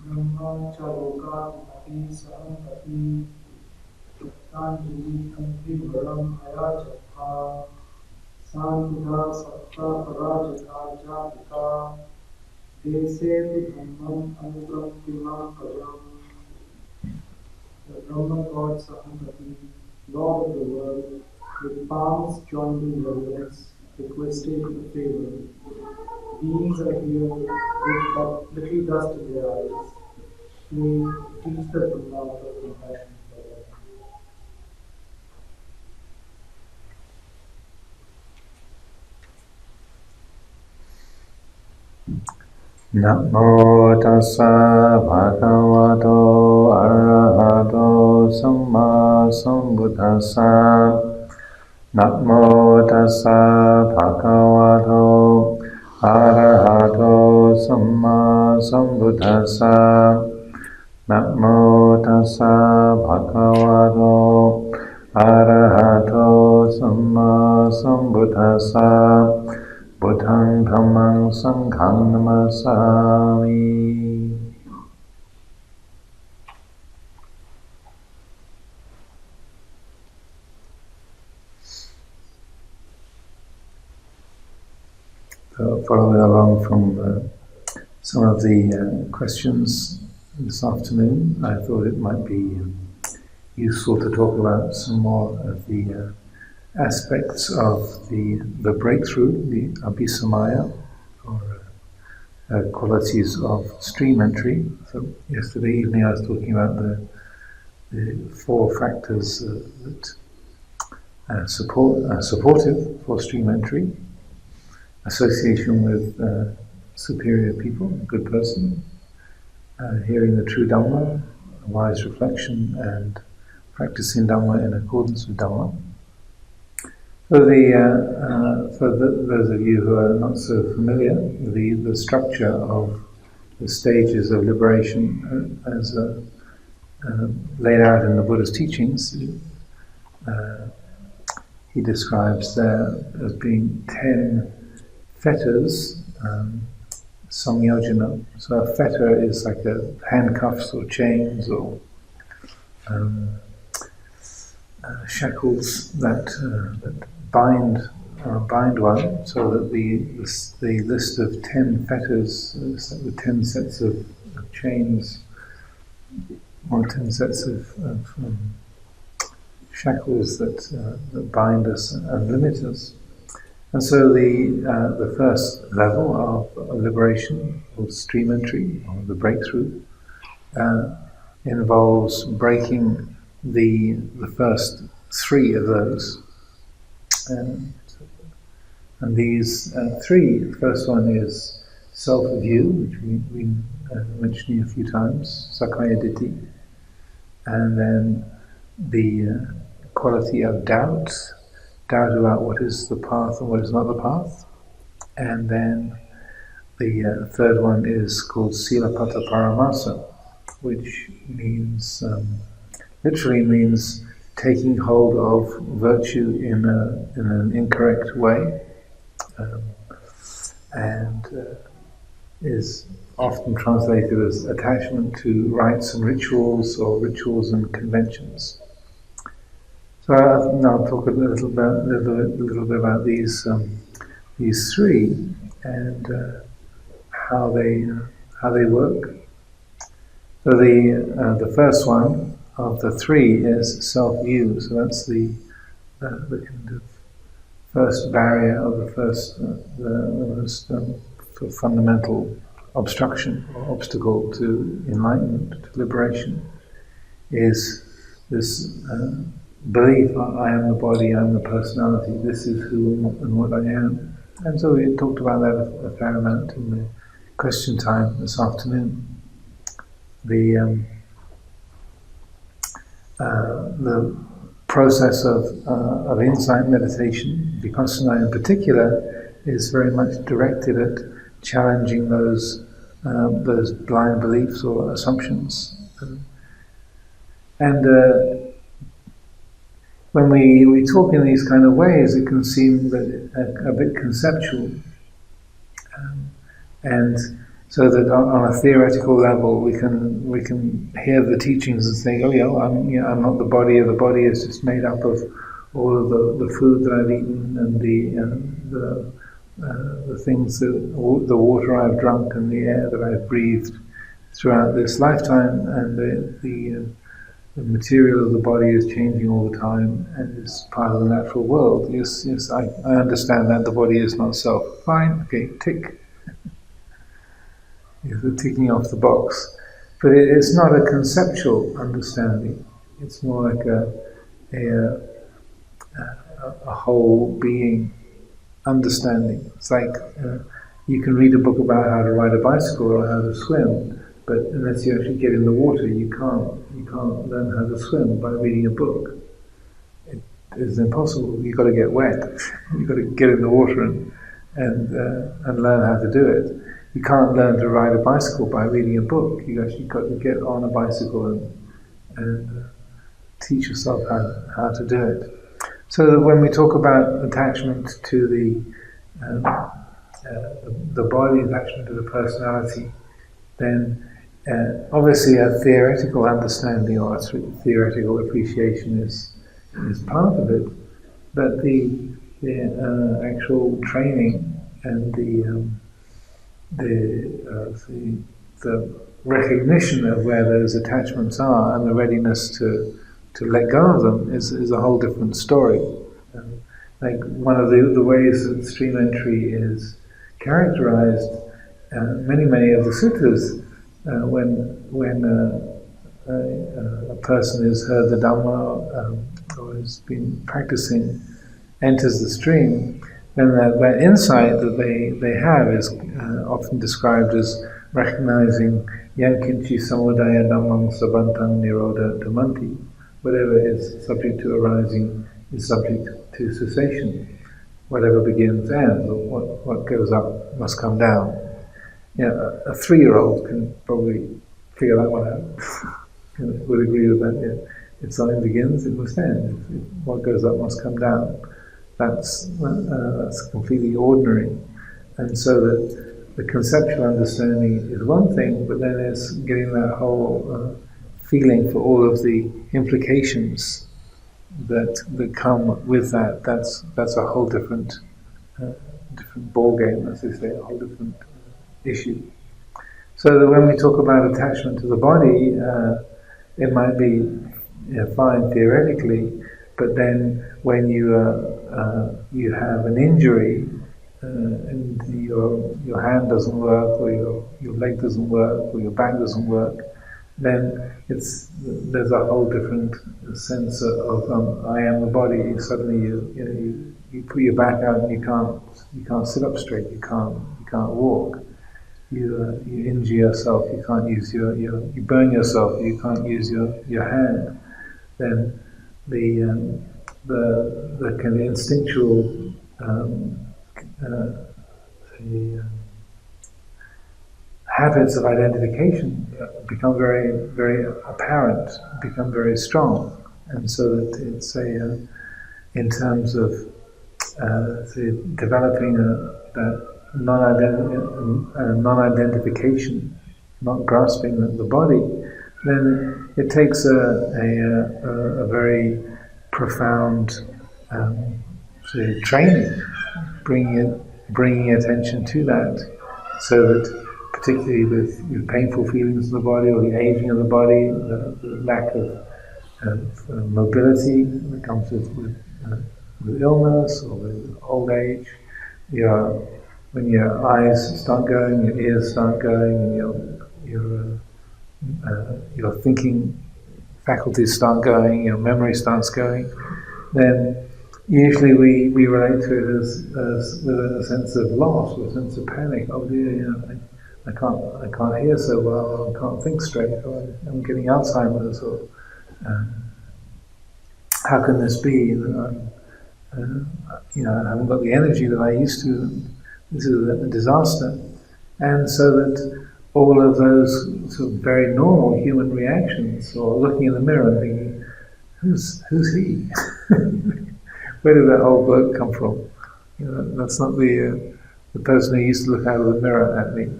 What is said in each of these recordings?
ब्रह्मचारोकाधिपति सहंपति चित्तांजलि कंठीभरम अयाचथा सांधा सत्ता पराजिता जातिका देशे ब्रह्मम अनुगम्यमा पदम. The Brahma God Sahampati, Lord of the world, with palms joined in reverence, requested the favor. Beings are here with but little dust in their eyes. May teach the Brahma of compassion for them. Namo tassa bhagavato arahato samma sambuddhassa. Namo tassa bhagavato arahato samma sambuddhassa. Namo tassa bhagavato arahato samma sambuddhassa. Buddhang dhammang sanghang namasami. So following along from some of the questions this afternoon, I thought it might be useful to talk about some more of the aspects of the breakthrough, the abhisamaya, or qualities of stream entry. So yesterday evening I was talking about the four factors that are supportive for stream entry: association with superior people, a good person, hearing the true Dhamma, wise reflection, and practicing Dhamma in accordance with Dhamma. For those of you who are not so familiar, the structure of the stages of liberation as laid out in the Buddha's teachings, he describes there as being 10 fetters, samyojana. So a fetter is like a handcuffs or chains or shackles that bind one, so that the list of 10 fetters, the 10 sets of chains or 10 sets of shackles that bind us and limit us. And so the first level of liberation, or stream entry, or the breakthrough, involves breaking the first 3 of those. And these 3, the first one is self-view, which we mentioned a few times, Sakkaya Ditthi, and then the quality of doubt about what is the path and what is not the path, and then the third one is called Silappata Paramasa, which means literally means taking hold of virtue in an incorrect way, and is often translated as attachment to rites and rituals, or rituals and conventions. So I'll talk a little bit about these 3 and how they work. So the first one of the 3 is self-view. So that's the kind of first barrier, of the most sort of fundamental obstruction or obstacle to enlightenment, to liberation, is this belief: I am the body, I am the personality, this is who and what I am. And so we talked about that a fair amount in the question time this afternoon. The process of insight meditation, Vipassana in particular, is very much directed at challenging those blind beliefs or assumptions. When we talk in these kind of ways, it can seem a bit conceptual, and so that on a theoretical level we can hear the teachings and think, oh yeah, I'm not the body. The body is just made up of all of the food that I've eaten and the things the water I've drunk and the air that I've breathed throughout this lifetime, and the material of the body is changing all the time and is part of the natural world. Yes, I understand that the body is not self. Fine, okay, tick. You're ticking off the box. But it's not a conceptual understanding. It's more like a whole being understanding. It's like you can read a book about how to ride a bicycle or how to swim, but unless you actually get in the water, you can't learn how to swim by reading a book. It is impossible. You've got to get wet. You've got to get in the water and learn how to do it. You can't learn to ride a bicycle by reading a book. You've actually got to get on a bicycle and teach yourself how to do it. So that when we talk about attachment to the body, attachment to the personality, then obviously a theoretical understanding or a theoretical appreciation is part of it, but the actual training and the recognition of where those attachments are and the readiness to let go of them is a whole different story. Like one of the ways that stream entry is characterized, many of the suttas, when a person has heard the Dhamma or has been practicing, enters the stream, then that insight that they have is often described as recognizing Yankinchi samudaya namang sabantang nirodha dhamanti. Whatever is subject to arising is subject to cessation. Whatever begins ends, or what goes up must come down. A 3-year-old can probably figure that one out. Would agree with that. Yeah. If something begins, it must end. If what goes up must come down. That's completely ordinary. And so that the conceptual understanding is one thing, but then it's getting that whole feeling for all of the implications that come with that. That's a whole different ball game, as they say, a whole different issue. So that when we talk about attachment to the body, it might be fine theoretically, but then when you have an injury and your hand doesn't work, or your leg doesn't work, or your back doesn't work, then there's a whole different sense of I am the body. Suddenly you put your back out and you can't sit up straight. You can't walk. You injure yourself. You can't use you burn yourself. You can't use your hand. Then the kind of instinctual habits of identification become very, very apparent, become very strong, and so that it's in terms of developing that non-identification, not grasping the body, then it takes a very profound training, bringing attention to that, so that particularly with painful feelings in the body, or the aging of the body, the lack of mobility that comes with illness or with old age, when your eyes start going, your ears start going, and your thinking faculties start going, your memory starts going, then usually we relate to it as with a sense of loss, or a sense of panic. Oh dear, I can't hear so well, or I can't think straight, or I'm getting Alzheimer's, or how can this be? I haven't got the energy that I used to. This is a disaster. And so that all of those sort of very normal human reactions, or looking in the mirror and thinking, who's he? Where did that old bloke come from? That's not the person who used to look out of the mirror at me.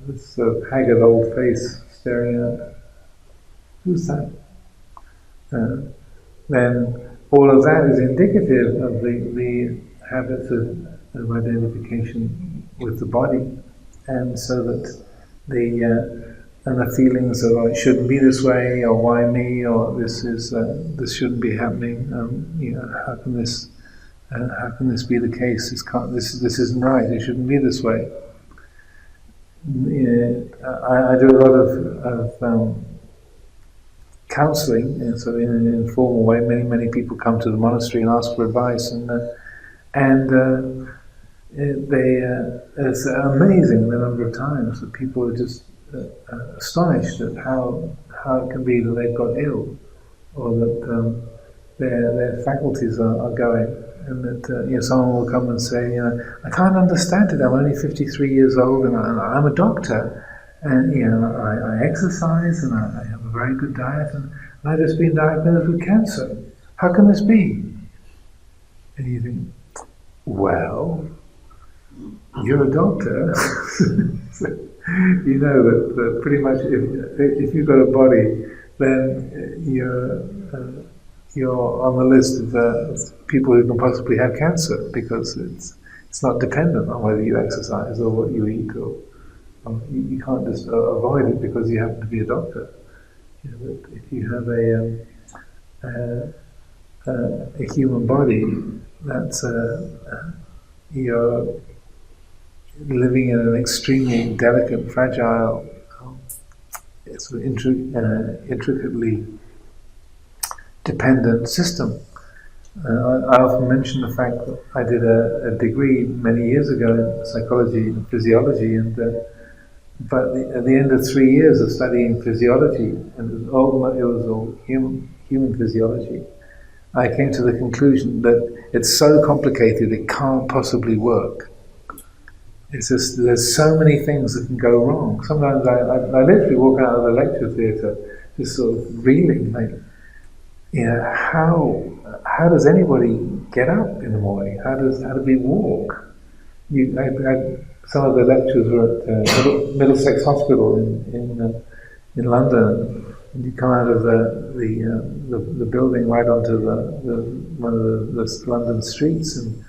This haggard old face staring at. Who's that? Then all of that is indicative of the habits of identification with the body, and so that the feelings of it shouldn't be this way, or why me, or this shouldn't be happening. How can this be the case? This isn't right. It shouldn't be this way. I do a lot of counselling, and so in an informal way. Many people come to the monastery and ask for advice, it's amazing the number of times that people are just astonished at how it can be that they've got ill, or that their faculties are going, and that someone will come and say, I can't understand it. I'm only 53 years old, and I'm a doctor, and I exercise, and I have a very good diet, and I've just been diagnosed with cancer. How can this be? And you think, well, you're a doctor, so you know that pretty much if you've got a body, then you're on the list of people who can possibly have cancer, because it's not dependent on whether you exercise or what you eat, or you can't just avoid it because you happen to be a doctor. If you have a human body, that's you're living in an extremely delicate, fragile, sort of intricately dependent system. I often mention the fact that I did a degree many years ago in psychology and physiology, and But at the end of 3 years of studying physiology, and it was all human physiology, I came to the conclusion that it's so complicated it can't possibly work. It's just, there's so many things that can go wrong. Sometimes I literally walk out of the lecture theatre just sort of reeling, like, how does anybody get up in the morning? How do we walk? Some of the lectures were at Middlesex Hospital in London, and you come out of the building right onto one of the London streets, and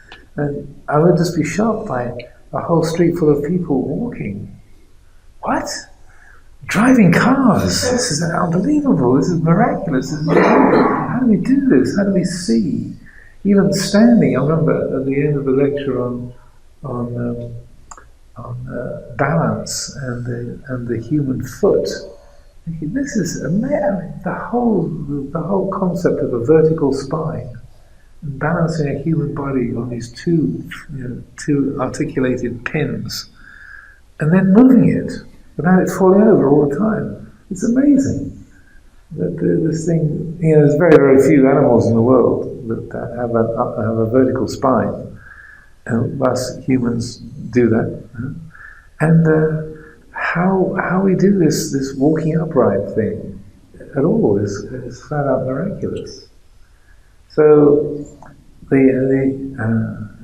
I would just be shocked by a whole street full of people walking. What? Driving cars! This is unbelievable. This is miraculous. How do we do this? How do we see? Even standing, I remember at the end of the lecture on balance and the human foot. This is amazing. The whole concept of a vertical spine, and balancing a human body on these two articulated pins, and then moving it without it falling over all the time. It's amazing that this thing. There's very, very few animals in the world that have a vertical spine, and us humans do that. And how we do this walking upright thing at all is flat out miraculous. So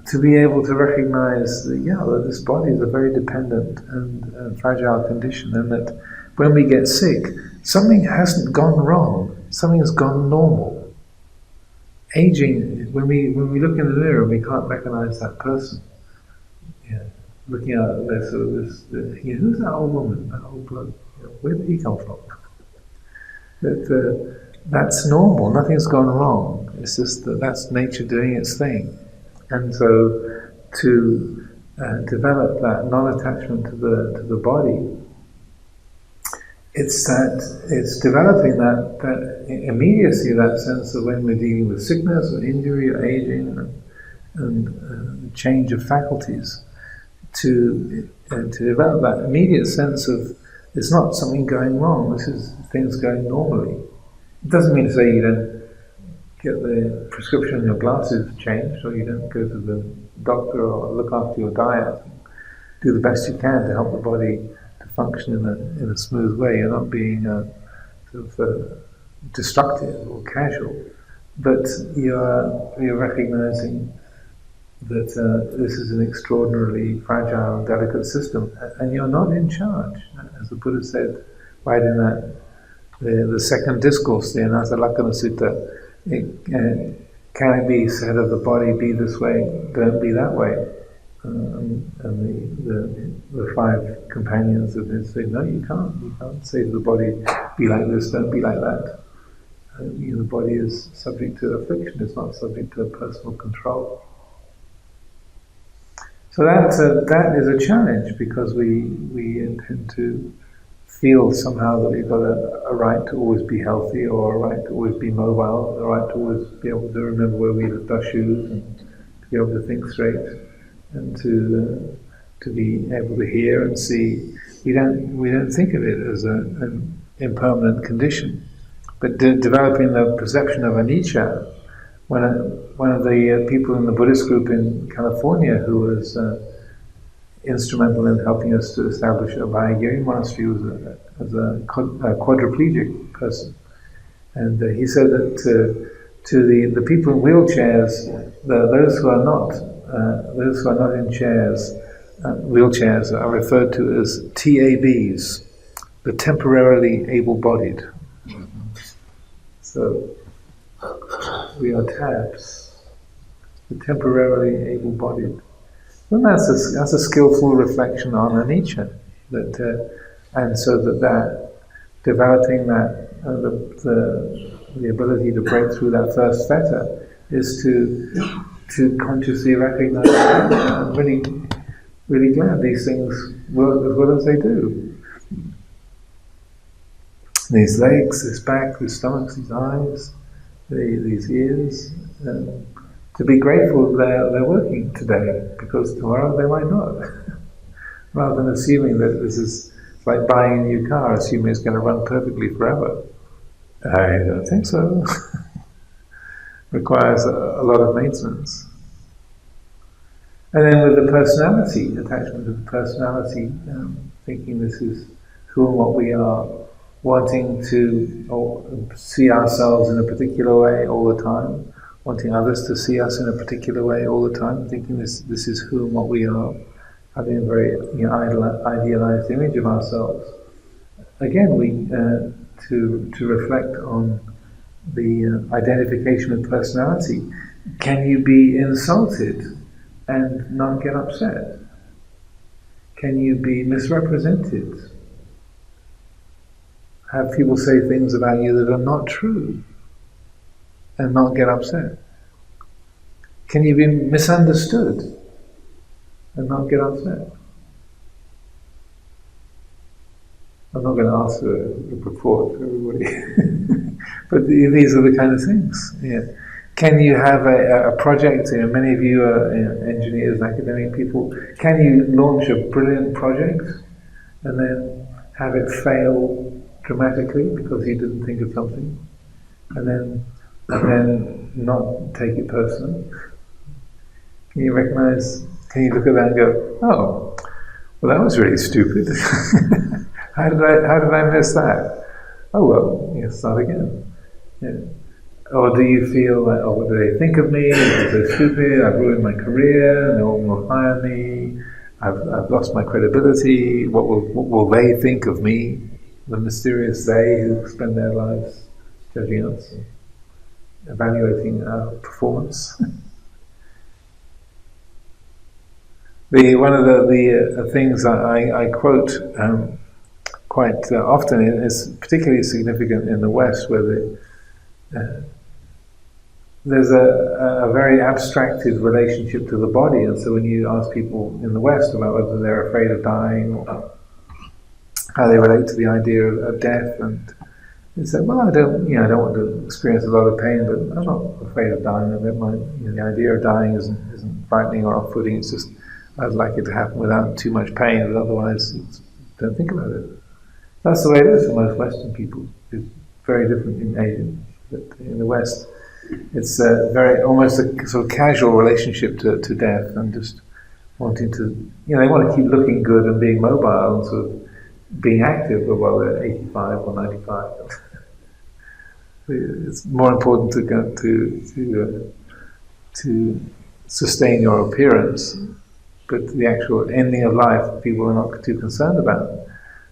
to be able to recognize that this body is a very dependent and fragile condition, and that when we get sick, something hasn't gone wrong, something has gone normal. Aging, when we look in the mirror and we can't recognize that person, looking at this, who's that old woman, that old bloke? Where did he come from? That's normal. Nothing's gone wrong. It's just that's nature doing its thing. And so, to develop that non-attachment to the body, it's developing that immediacy, that sense of when we're dealing with sickness or injury or aging and change of faculties. To develop that immediate sense of it's not something going wrong, this is things going normally. It doesn't mean to say you don't get the prescription of your glasses changed, or you don't go to the doctor or look after your diet and do the best you can to help the body to function in a smooth way. You're not being destructive or casual, but you're recognizing that this is an extraordinarily fragile and delicate system, and you're not in charge. As the Buddha said right in the second discourse, the Anathalakkana Sutta, can it be said of the body, be this way, don't be that way? And the 5 companions of his say, no, you can't. You can't say to the body, be like this, don't be like that. The body is subject to affliction, it's not subject to personal control. So that is a challenge, because we intend to feel somehow that we've got a right to always be healthy, or a right to always be mobile, a right to always be able to remember where we left our shoes, and to be able to think straight, and to be able to hear and see. We don't think of it as an impermanent condition, but developing the perception of anicca. One of the people in the Buddhist group in California who was instrumental in helping us to establish a Abhayagiri monastery was a quadriplegic person. And he said that to the people in wheelchairs, those who are not in wheelchairs are referred to as TABs, the temporarily able-bodied. So we are tabs, the temporarily able-bodied. And that's a skillful reflection on anicca, and so that developing that the ability to break through that first fetter is to consciously recognize that. I'm really glad these things work as well as they do. These legs, this back, this stomach, these eyes, these ears. To be grateful they're working today, because tomorrow they might not. Rather than assuming that this is It's like buying a new car, assuming it's going to run perfectly forever. I don't think so. Requires a lot of maintenance. And then with the personality, attachment to the personality, thinking this is who and what we are, wanting to see ourselves in a particular way all the time, wanting others to see us in a particular way all the time, thinking this is who and what we are, having a very idealized image of ourselves. Again, we to reflect on the identification of personality. Can you be insulted and not get upset? Can you be misrepresented? Have people say things about you that are not true and not get upset? Can you be misunderstood and not get upset? I'm not going to ask for a report for everybody, but these are the kind of things. Yeah. Can you have a project? Many of you are engineers, academic people. Can you launch a brilliant project and then have it fail dramatically because you didn't think of something, and then not take it personally? Can you recognize? Can you look at that and go, "Oh, well, that was really stupid. How did I miss that? Oh well, start again." Yeah. Or do you feel like, oh, what do they think of me? I'm so stupid. I've ruined my career. No one will hire me. I've lost my credibility. What will they think of me? The mysterious they who spend their lives judging us, and evaluating our performance. One of the things I quote quite often is particularly significant in the West, where there's a very abstracted relationship to the body, and so when you ask people in the West about whether they're afraid of dying or how they relate to the idea of death, and they say, "Well, I don't want to experience a lot of pain, but I'm not afraid of dying. The idea of dying isn't frightening or off-putting. It's just I'd like it to happen without too much pain, but otherwise, don't think about it." That's the way it is for most Western people. It's very different in Asia, but in the West, it's almost a sort of casual relationship to death, and just wanting to, they want to keep looking good and being mobile and sort of being active while they're 85 or 95. It's more important to sustain your appearance, but the actual ending of life, people are not too concerned about.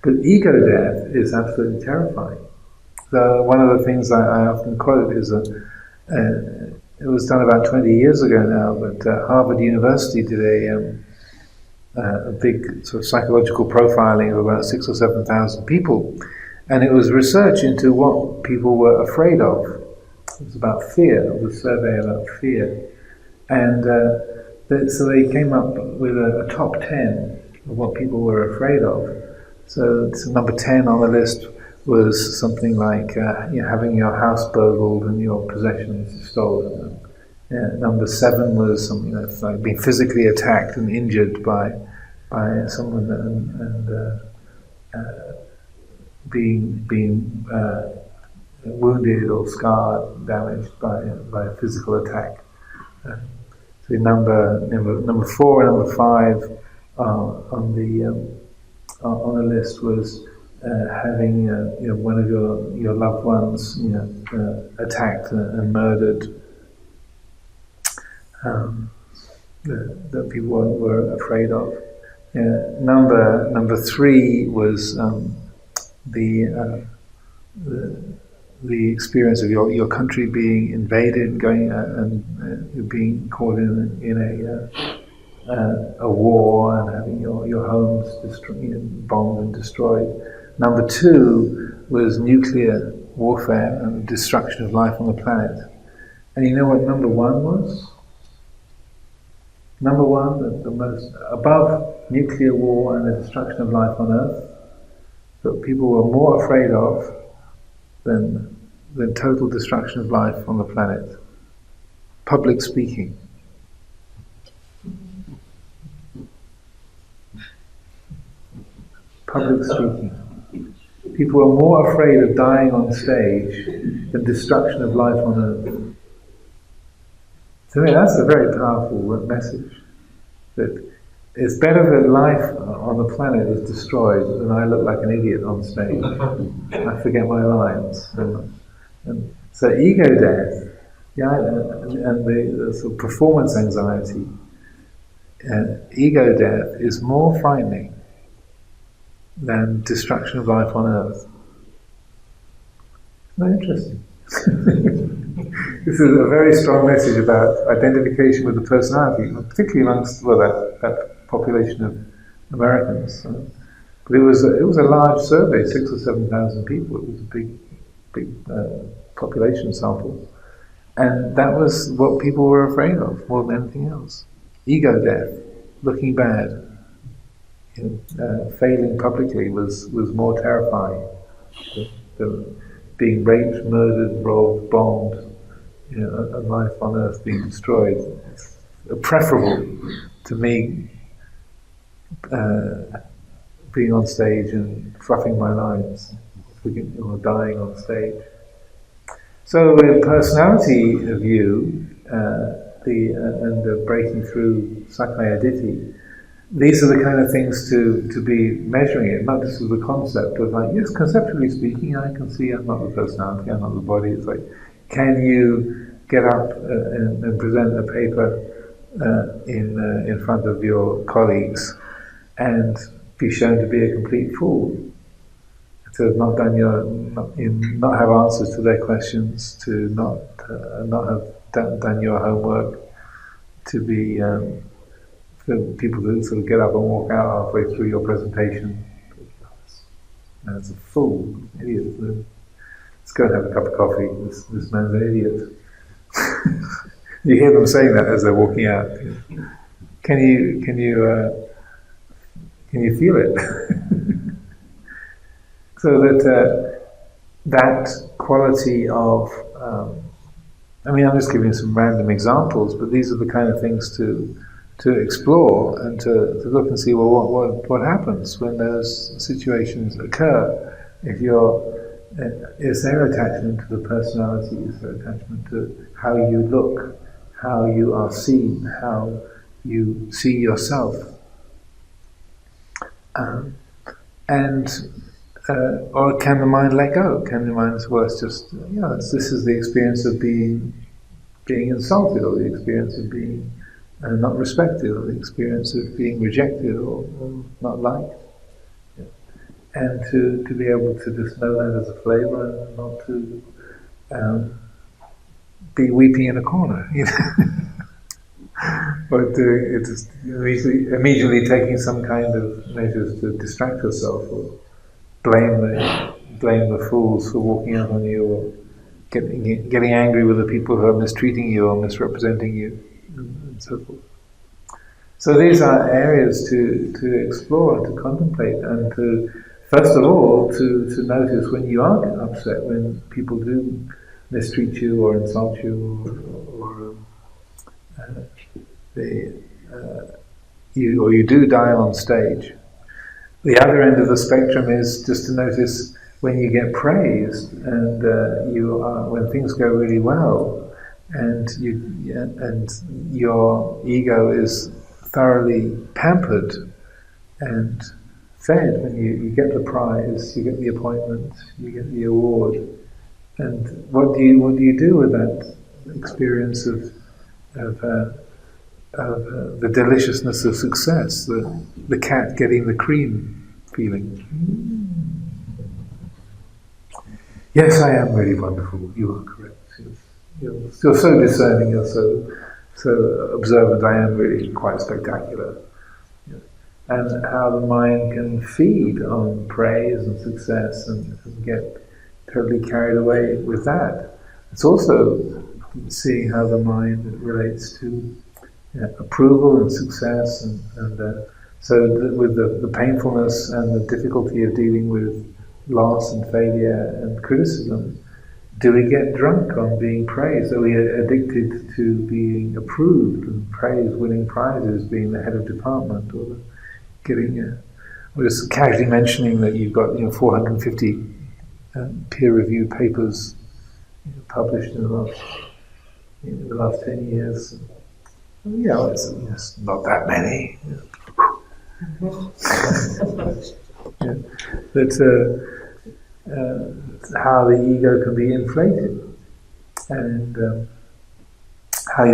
But ego death is absolutely terrifying. So one of the things I often quote is it was done about 20 years ago now, but Harvard University did a big sort of psychological profiling of about 6,000 or 7,000 people, and it was research into what people were afraid of. It was about fear. It was a survey about fear, and so they came up with a top 10 of what people were afraid of. So number 10 on the list was something like having your house burgled and your possessions stolen. Number 7 was something that's like being physically attacked and injured by someone, and being wounded or scarred, damaged by a physical attack. So number 4 and number 5 on the list was having one of your loved ones attacked and murdered. That people were afraid of. Number 3 was the experience of your country being invaded, going and being caught in a war and having your homes bombed and destroyed. Number 2 was nuclear warfare and destruction of life on the planet. And you know what number 1 was? Number 1, the most above nuclear war and the destruction of life on Earth, that people were more afraid of than total destruction of life on the planet. Public speaking. public speaking. People are more afraid of dying on stage than destruction of life on earth. To me, that's a very powerful message. That it's better that life on the planet is destroyed than I look like an idiot on stage. I forget my lines. And so ego death, and the sort of performance anxiety, ego death is more frightening than destruction of life on earth. Very interesting. This is a very strong message about identification with the personality, particularly amongst that population of Americans. But it was a large survey, 6,000 or 7,000 people. It was a big population sample, and that was what people were afraid of more than anything else. Ego death, looking bad, failing publicly was more terrifying than being raped, murdered, robbed, bombed, and life on earth being destroyed. It's preferable to me being on stage and fluffing my lines, or dying on stage. So, in personality view, and breaking through Sakaya Ditti, these are the kind of things to be measuring it, not just as a concept of like, yes, conceptually speaking, I can see I'm not the personality, I'm not the body. It's like, can you get up and present a paper in front of your colleagues and be shown to be a complete fool, to have not have answers to their questions, to not have done your homework, to be for people to sort of get up and walk out halfway through your presentation as a fool, idiot. Let's go and have a cup of coffee. This man's an idiot. You hear them saying that as they're walking out. Can you feel it? So that quality of, I'm just giving some random examples, but these are the kind of things to explore and to look and see, well, what happens when those situations occur? Is there attachment to the personality? Is there attachment to how you look, how you are seen, how you see yourself? Or can the mind let go? Can the mind say, well, it's just, this is the experience of being insulted, or the experience of being not respected, or the experience of being rejected or not liked. And to be able to just know that as a flavor, and not to be weeping in a corner, or just immediately taking some kind of measures to distract yourself, or blame the fools for walking out on you, or getting angry with the people who are mistreating you or misrepresenting you, and so forth. So these are areas to explore and to contemplate, and to, first of all, to notice when you are upset, when people do mistreat you or insult you, or you do die on stage. The other end of the spectrum is just to notice when you get praised, and when things go really well, and your ego is thoroughly pampered and fed. When you get the prize, you get the appointment, you get the award, and what do you do with that experience of the deliciousness of success, the cat getting the cream feeling? Yes, I am really wonderful. You are correct. You're so discerning. You're so observant. I am really quite spectacular. And how the mind can feed on praise and success and get totally carried away with that. It's also seeing how the mind relates to approval and success, and so with the painfulness and the difficulty of dealing with loss and failure and criticism. Do we get drunk on being praised? Are we addicted to being approved and praised, winning prizes, being the head of department, or getting we're just casually mentioning that you've got 450 peer-reviewed papers published in the last 10 years. It's not that many. But how the ego can be inflated, and how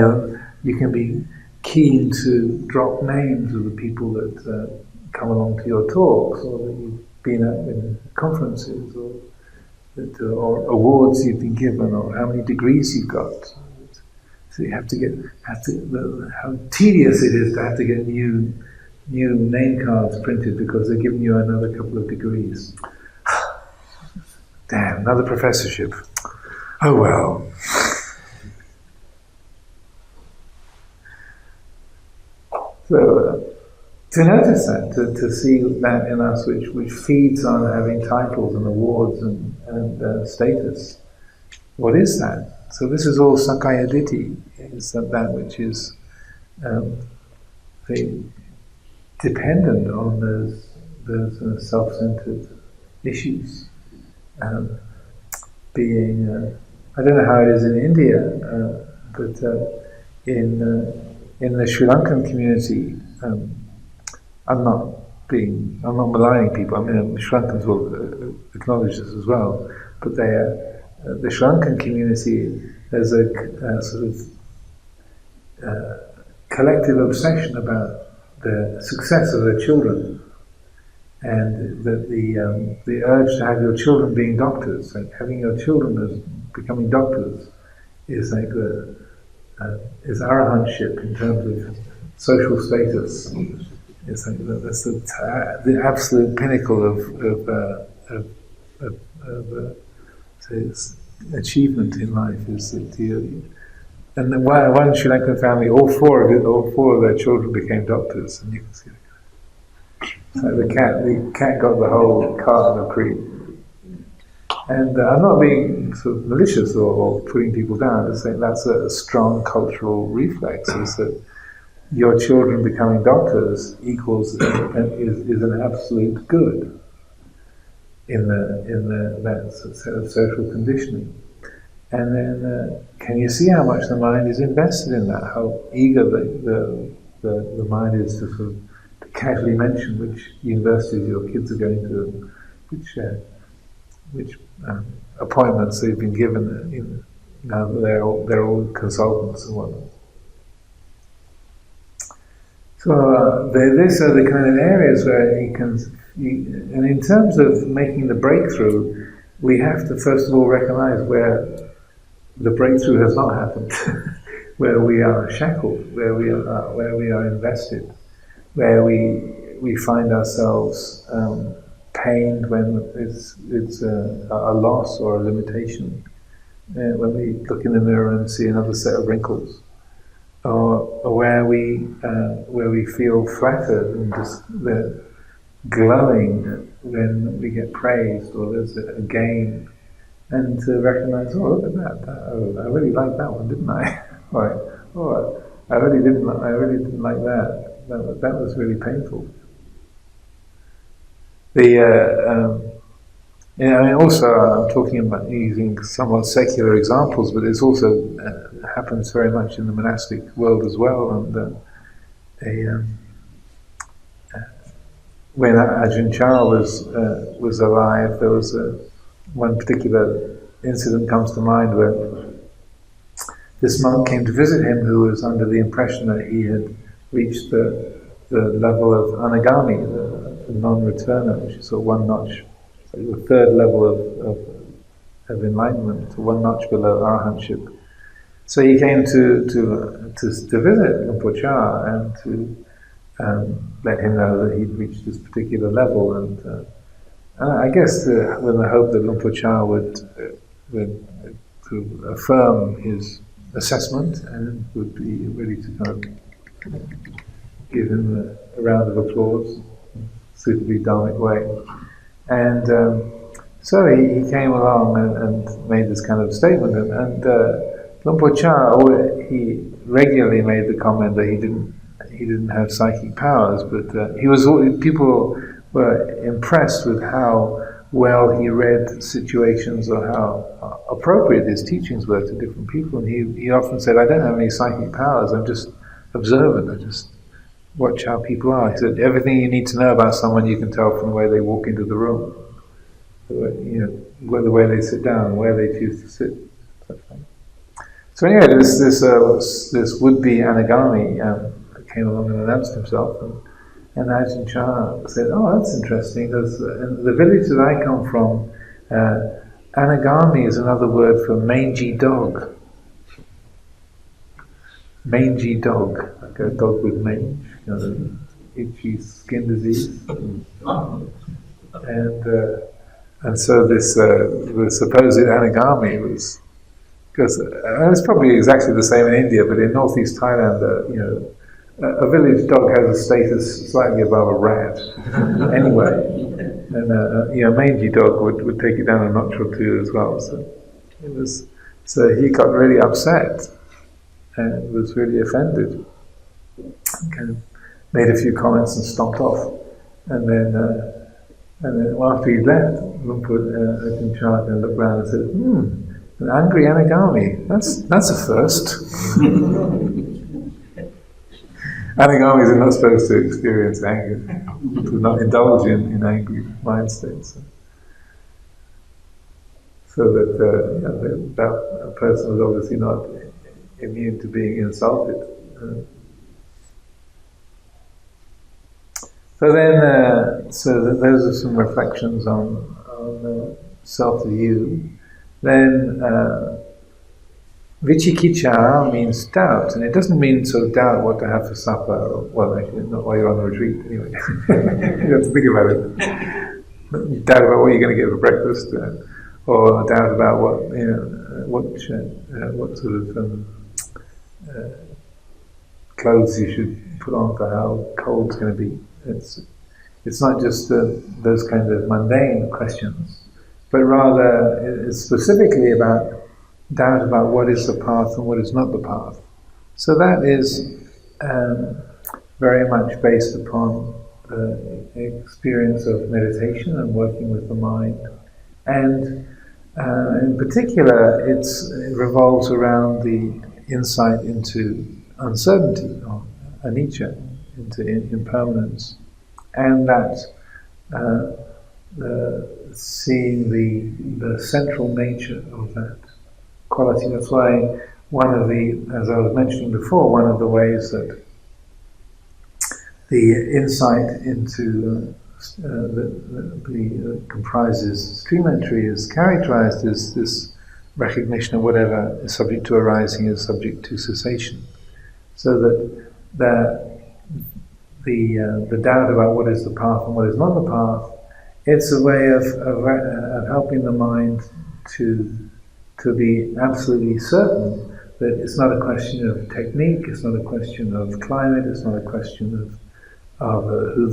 you can be keen to drop names of the people that come along to your talks, or that you've been at in conferences, or awards you've been given, or how many degrees you've got. So you have to how tedious it is to have to get new name cards printed because they're giving you another couple of degrees. Damn, another professorship. Oh well. So to notice that, to see that in us, which feeds on having titles and awards and status. What is that? So this is all Sakkaya Ditthi, is that which is dependent on those self-centered issues. Being, I don't know how it is in India, but in the Sri Lankan community, I'm not maligning people. I mean, Sri Lankans will acknowledge this as well. But the Sri Lankan community has a sort of collective obsession about the success of their children, and that the urge to have your children being doctors, like having your children as becoming doctors, is like is arahantship in terms of social status. It's like that's the absolute pinnacle of achievement in life. Is that and then one Sri Lankan family, all four of their children became doctors, and you can see the cat got the whole carton of cream. And I'm not being sort of malicious or putting people down. I'm just saying that's a strong cultural reflex. Is that your children becoming doctors equals is an absolute good in that set of social conditioning. And then, can you see how much the mind is invested in that? How eager the mind is to sort of casually mention which universities your kids are going to, which appointments they've been given. Now that they're all consultants and whatnot. So these are the kind of areas where and in terms of making the breakthrough, we have to first of all recognize where the breakthrough has not happened, where we are shackled, where we are invested, where we find ourselves pained when it's a loss or a limitation, when we look in the mirror and see another set of wrinkles, or where we feel flattered and just glowing when we get praised or there's a gain. And to recognize, oh, look at that! I really liked that one, didn't I? I really didn't like that. That was really painful. Also, I'm talking about using somewhat secular examples, but it also happens very much in the monastic world as well. And when Ajahn Chah was alive, there was one particular incident comes to mind where this monk came to visit him, who was under the impression that he had reached the level of anagami, the non-returner, which is sort of one notch, the third level of enlightenment, one notch below arahantship. So he came to visit Luang Por Chah and to let him know that he'd reached this particular level, and I guess with the hope that Luang Por Chah would affirm his assessment and would be ready to kind of give him a round of applause, suitably Dharmic way. And so he came along and made this kind of statement, and Luang Por Chah, he regularly made the comment that he didn't have psychic powers, but people were impressed with how well he read situations or how appropriate his teachings were to different people. And he often said, I don't have any psychic powers, I'm just observant, I just watch how people are. He said, everything you need to know about someone you can tell from the way they walk into the room, the way they sit down, where they choose to sit. So anyway, this would-be Anagami came along and announced himself, and Ajahn Chah said, "Oh, that's interesting. Because in the village that I come from, Anagami is another word for mangy dog. Mangy dog, like a dog with mange, the itchy skin disease, and so this the supposed Anagami was." Because it's probably exactly the same in India, but in northeast Thailand, a village dog has a status slightly above a rat. Anyway, and a mangy dog would take it down a notch or two as well. So he got really upset and was really offended. Kind of made a few comments and stomped off, and then after he left, Ajahn Chah looked around and said, an angry Anagami, that's a first. Anagamis are not supposed to experience anger, to not indulge in angry mind states. So that that person was obviously not immune to being insulted. So those are some reflections on self-view. Then Vichikicha means doubt, and it doesn't mean sort of doubt what to have for supper, or, well, actually not while you're on the retreat anyway. You have to think about it. Doubt about what you're going to get for breakfast, or doubt about what sort of clothes you should put on for how cold it's going to be. It's not just those kind of mundane questions, but rather it's specifically about doubt about what is the path and what is not the path. So that is very much based upon the experience of meditation and working with the mind. And in particular, it revolves around the insight into uncertainty, or anicca, into impermanence, and that seeing the central nature of that quality. That's why one of the, as I was mentioning before, one of the ways that the insight into comprises stream entry is characterized as this recognition of whatever is subject to arising is subject to cessation. So that the doubt about what is the path and what is not the path, it's a way of helping the mind to be absolutely certain that it's not a question of technique, it's not a question of climate, it's not a question of who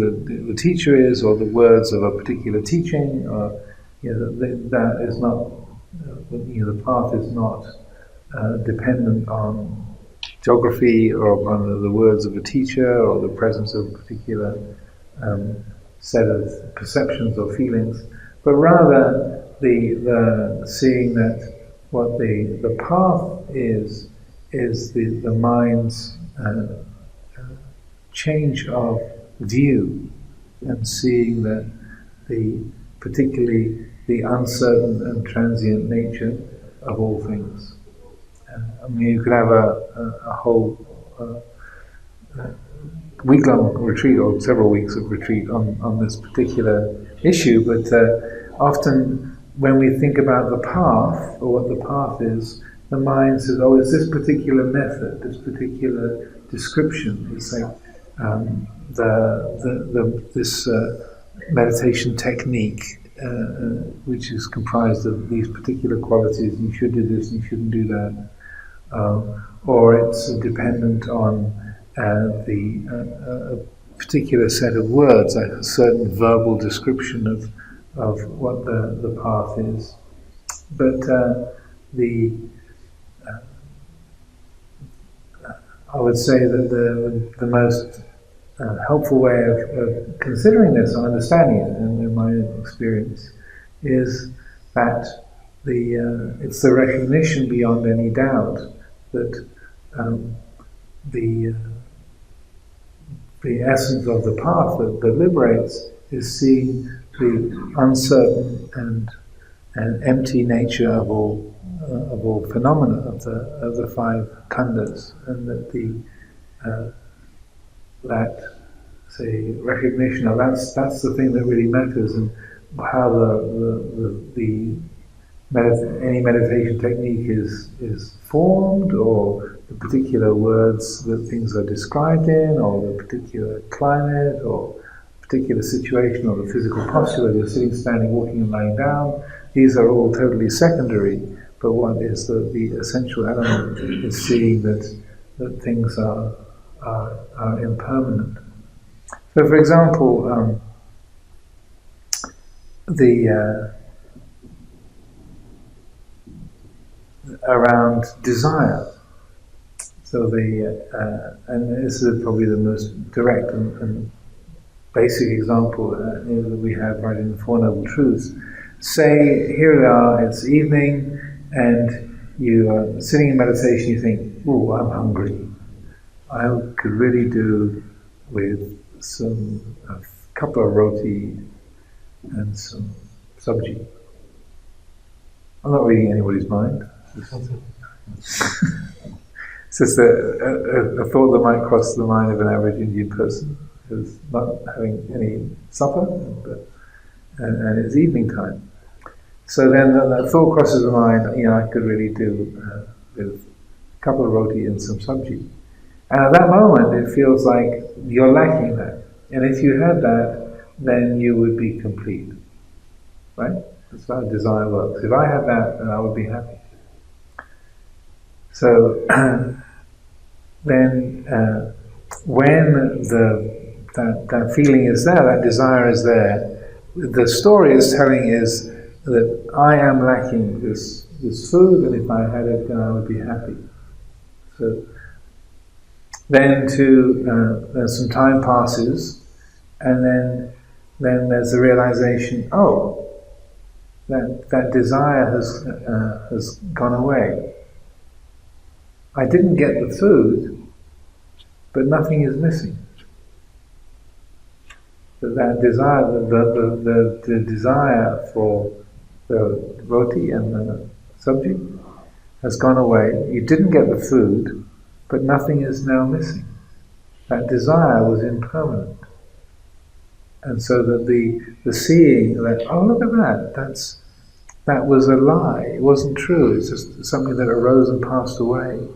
the teacher is or the words of a particular teaching, or that is not the path is not dependent on geography or on the words of a teacher or the presence of a particular set of perceptions or feelings, but rather the seeing that what the path is the mind's change of view, and seeing that particularly the uncertain and transient nature of all things. You could have a whole week-long retreat or several weeks of retreat on this particular issue, but often when we think about the path or what the path is, the mind says, "Oh, it's this particular method, this particular description." It's like this meditation technique, which is comprised of these particular qualities. You should do this, you shouldn't do that. Or it's dependent on a particular set of words, like a certain verbal description of what the path is. But I would say that the most helpful way of considering this and understanding it, in my experience, is that it's the recognition beyond any doubt that the essence of the path that liberates is seeing the uncertain and empty nature of all phenomena of the five khandhas, and that that say recognition of that's the thing that really matters, and how any meditation technique is formed, or the particular words that things are described in, or the particular climate, or particular situation, or the physical posture, whether you're sitting, standing, walking, and lying down. These are all totally secondary, but what is the essential element is seeing that things are impermanent. So, for example, around desire. So and this is probably the most direct and basic example that we have right in the Four Noble Truths. Say, here we are, it's evening, and you are sitting in meditation, you think, oh, I'm hungry. I could really do with a couple of roti and some sabji. I'm not reading anybody's mind. It's just a thought that might cross the mind of an average Indian person who's not having any supper, and it's evening time. So then that thought crosses the mind, I could really do with a couple of roti and some sabji. And at that moment it feels like you're lacking that. And if you had that, then you would be complete. Right? That's how desire works. If I had that, then I would be happy. So then when that feeling is there, that desire is there, the story is telling is that I am lacking this food, and if I had it, then I would be happy. So then some time passes, and then there's the realization, that desire has gone away. I didn't get the food, but nothing is missing. That desire, the desire for the roti and the sabji has gone away. You didn't get the food, but nothing is now missing. That desire was impermanent. And so that the seeing that, look at that, that was a lie, it wasn't true, it's just something that arose and passed away.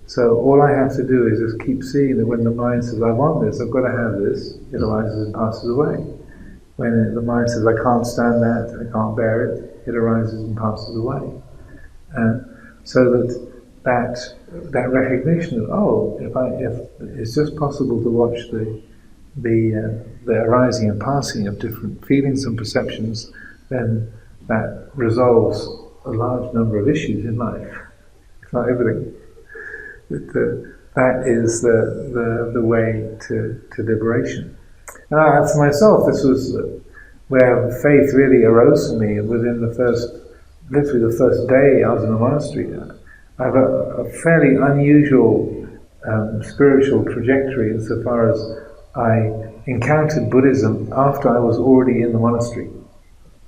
So all I have to do is just keep seeing that when the mind says, I want this, I've got to have this, it arises and passes away. When the mind says, I can't stand that, I can't bear it, it arises and passes away. So that recognition of, if it's just possible to watch the arising and passing of different feelings and perceptions, then that resolves a large number of issues in life, if not everything. That is the way to liberation. Now, for myself, this was where faith really arose for me within literally the first day I was in the monastery. I have a fairly unusual spiritual trajectory insofar as I encountered Buddhism after I was already in the monastery.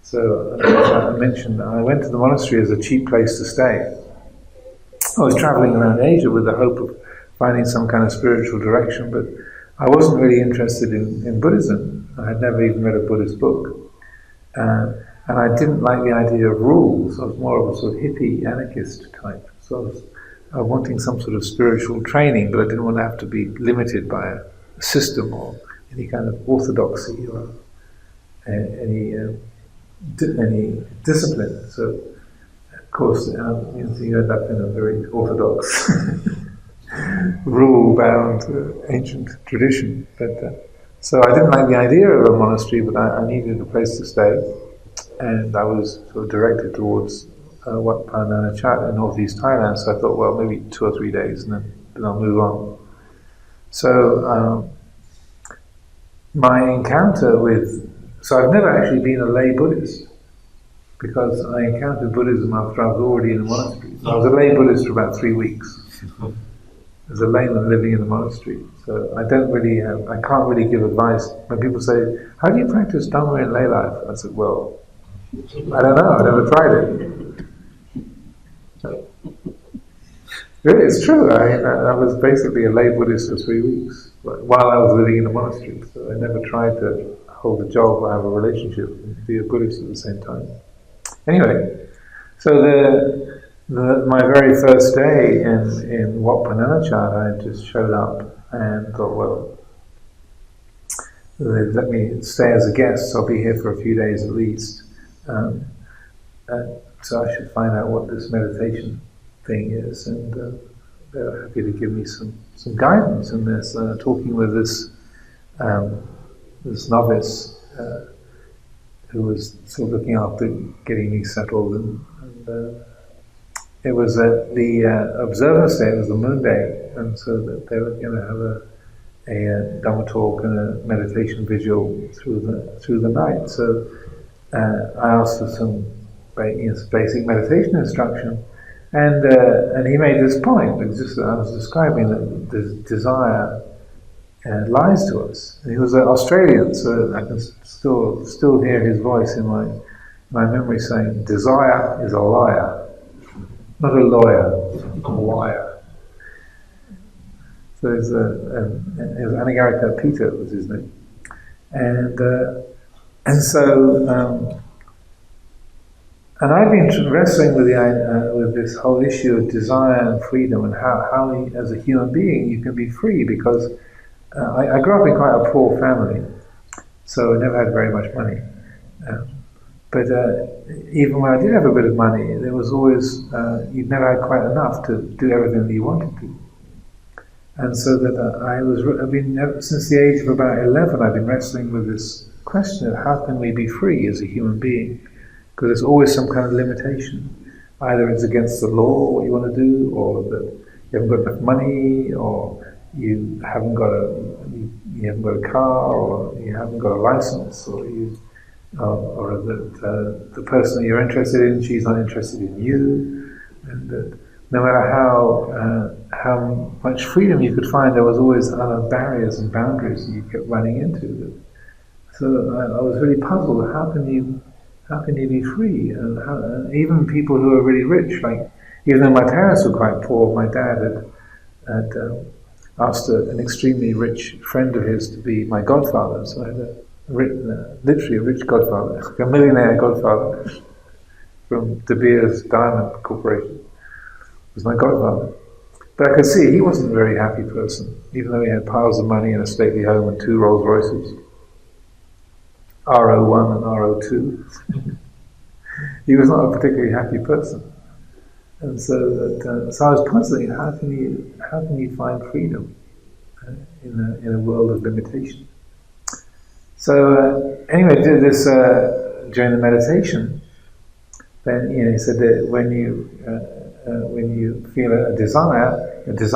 So, as I mentioned, I went to the monastery as a cheap place to stay. I was traveling around Asia with the hope of finding some kind of spiritual direction, but I wasn't really interested in Buddhism. I had never even read a Buddhist book. And I didn't like the idea of rules. I was more of a sort of hippie, anarchist type. So I was wanting some sort of spiritual training, but I didn't want to have to be limited by a system or any kind of orthodoxy or any discipline. So, of course, you end up in a very orthodox, rule-bound ancient tradition. But so I didn't like the idea of a monastery, but I needed a place to stay, and I was sort of directed towards Wat Pah Nanachat in northeast Thailand. So I thought, well, maybe 2 or 3 days, and then I'll move on. So my encounter with, so I've never actually been a lay Buddhist, because I encountered Buddhism after I was already in a monastery. I was a lay Buddhist for about 3 weeks, as a layman living in a monastery. So I can't really give advice. When people say, how do you practice Dhamma in lay life? I said, well, I don't know, I never tried it. Really, it's true. I was basically a lay Buddhist for 3 weeks while I was living in a monastery. So I never tried to hold a job or have a relationship and be a Buddhist at the same time. Anyway, so my very first day in Wat Pah Nanachat, I just showed up and thought, well, they let me stay as a guest, so I'll be here for a few days at least. So I should find out what this meditation thing is, and they're happy to give me some guidance in this. Talking with this novice who was sort of looking after getting me settled, and it was the observance day. It was the moon day, and so that they were going to have a Dhamma talk and a meditation visual through the night. So I asked for some basic meditation instruction. And he made this point, it's just that I was describing that the desire lies to us. And he was an Australian, so I can still hear his voice in my memory saying, desire is a liar, not a lawyer, a liar. So it was Anagarika Peter was his name. And so and I've been wrestling with this whole issue of desire and freedom, and how as a human being you can be free, because I grew up in quite a poor family, so I never had very much money. But even when I did have a bit of money, there was always, you'd never had quite enough to do everything that you wanted to. And so that I've been, since the age of about 11, I've been wrestling with this question of how can we be free as a human being? Because there's always some kind of limitation. Either it's against the law, what you want to do, or that you haven't got enough money, or you haven't got a car, or you haven't got a license, or that the person that you're interested in, she's not interested in you, and that no matter how much freedom you could find, there was always other barriers and boundaries that you kept running into. So I was really puzzled. How can you be free? And even people who are really rich, like, even though my parents were quite poor, my dad had asked an extremely rich friend of his to be my godfather. So I had literally a rich godfather, like a millionaire godfather from De Beers Diamond Corporation. Was my godfather. But I could see he wasn't a very happy person, even though he had piles of money and a stately home and 2 Rolls Royces. RO1 and RO2. He was not a particularly happy person, and so I was puzzling. How can you find freedom in a world of limitation? So anyway, did this during the meditation. Then he said that when you feel a desire is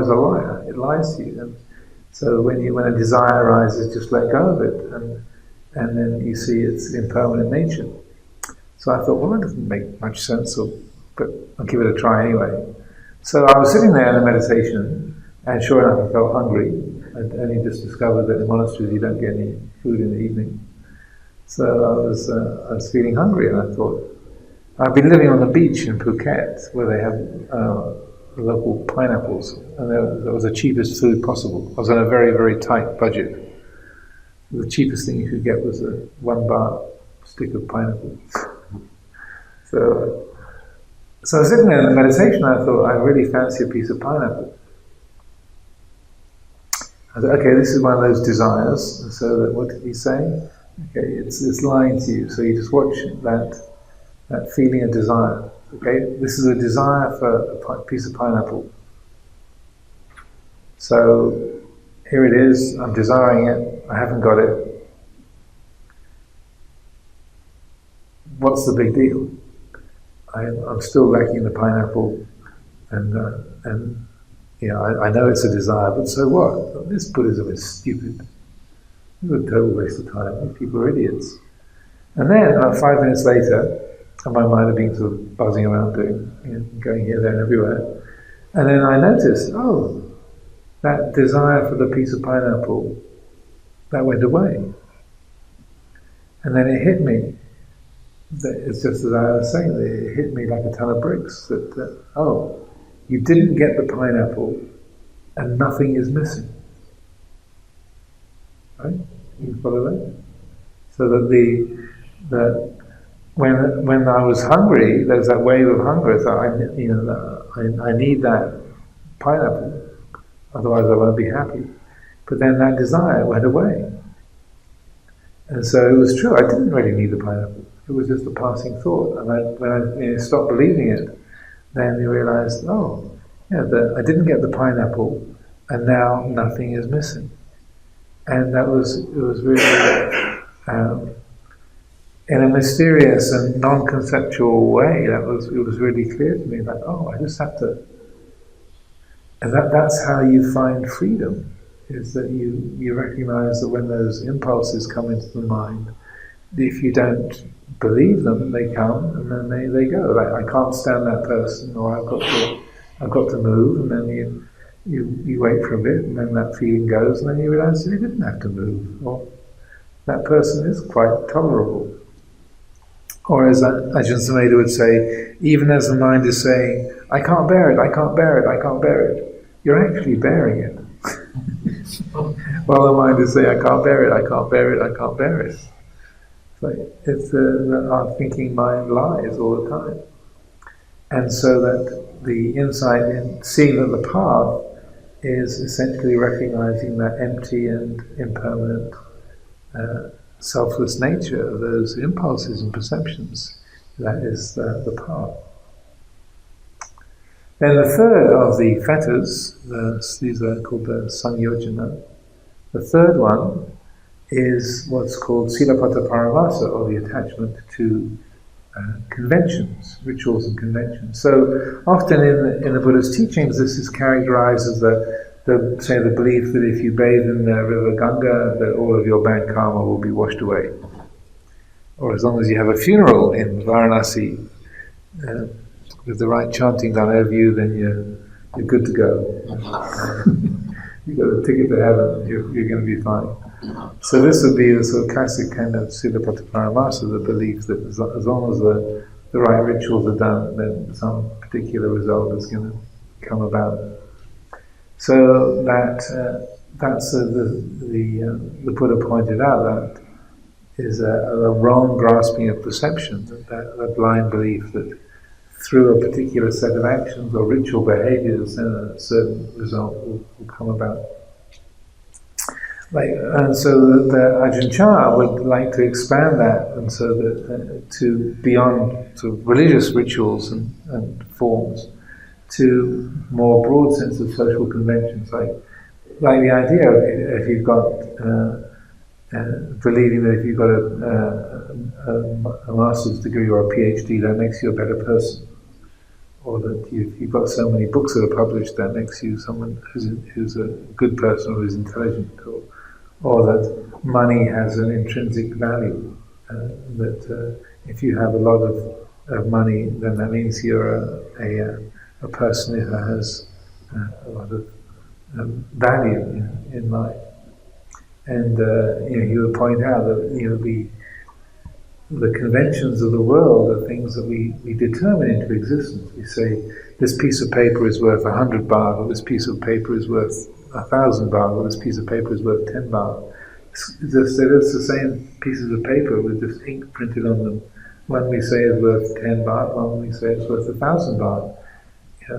a liar. It lies to you. And so when a desire arises, just let go of it, and then you see its impermanent nature. So I thought, well, that doesn't make much sense, but I'll give it a try anyway. So I was sitting there in the meditation, and sure enough, I felt hungry. I'd only just discovered that in monasteries you don't get any food in the evening. So I was feeling hungry, and I thought, I've been living on the beach in Phuket, where they have local pineapples, and that was the cheapest food possible. I was on a very, very tight budget. The cheapest thing you could get was a 1 baht stick of pineapple. So I was sitting there in the meditation, and I thought, I really fancy a piece of pineapple. I thought, okay, this is one of those desires. And so that, what did he say? Okay, it's lying to you. So you just watch that feeling of desire. Okay, this is a desire for a piece of pineapple. So here it is, I'm desiring it, I haven't got it. What's the big deal? I'm still lacking the pineapple, and I know it's a desire, but so what? This Buddhism is stupid. It's a total waste of time. These people are idiots. And then, about 5 minutes later, and my mind had been sort of buzzing around going here, there, and everywhere. And then I noticed, that desire for the piece of pineapple, that went away. And then it hit me. It's just as I was saying, it hit me like a ton of bricks. That you didn't get the pineapple, and nothing is missing. Right? You follow that? So that when I was hungry, there's that wave of hunger. So I need that pineapple, otherwise I won't be happy. But then that desire went away, and so it was true. I didn't really need the pineapple. It was just a passing thought. And when I stopped believing it, then you realized, I didn't get the pineapple, and now nothing is missing. And it was really. In a mysterious and non-conceptual way, it was really clear to me that I just have to, and that's how you find freedom, is that you recognize that when those impulses come into the mind, if you don't believe them, they come and then they go. Like, I can't stand that person, or I've got to move, and then you wait for a bit, and then that feeling goes, and then you realize you didn't have to move, or that person is quite tolerable. Or as Ajahn Sumedho would say, even as the mind is saying, I can't bear it, I can't bear it, I can't bear it, you're actually bearing it. While the mind is saying, I can't bear it, I can't bear it, I can't bear it. It's our thinking mind lies all the time. And so that the insight in seeing that the path is essentially recognizing that empty and impermanent selfless nature of those impulses and perceptions. That is the path. Then the third of the fetters, these are called the Sangyojana. The third one is what's called Silabbata Paramasa, or the attachment to conventions, rituals and conventions. So often in the Buddha's teachings, this is characterized as the belief that if you bathe in the river Ganga, that all of your bad karma will be washed away. Or as long as you have a funeral in Varanasi with the right chanting done over you, then you're good to go. You've got a ticket to heaven, you're going to be fine. So this would be the sort of classic kind of Silabbata Paramasa, the belief that as long as the right rituals are done, then some particular result is going to come about. So that's the Buddha pointed out that is a wrong grasping of perception, that blind belief that through a particular set of actions or ritual behaviors, then a certain result will come about. And so the Ajahn Chah would like to expand that, and so that to beyond sort of religious rituals and forms, to more broad sense of social conventions, like the idea of if you've got believing that if you've got a master's degree or a PhD, that makes you a better person, or that if you've got so many books that are published, that makes you someone who's a good person or who's intelligent, or that money has an intrinsic value, that if you have a lot of money, then that means you're a person who has a lot of value in life. And he would point out that the conventions of the world are things that we determine into existence. We say this piece of paper is worth 100 baht, or this piece of paper is worth 1,000 baht, or this piece of paper is worth 10 baht. It's the same pieces of paper with just ink printed on them. One we say is worth 10 baht, one we say it's worth 1,000 baht.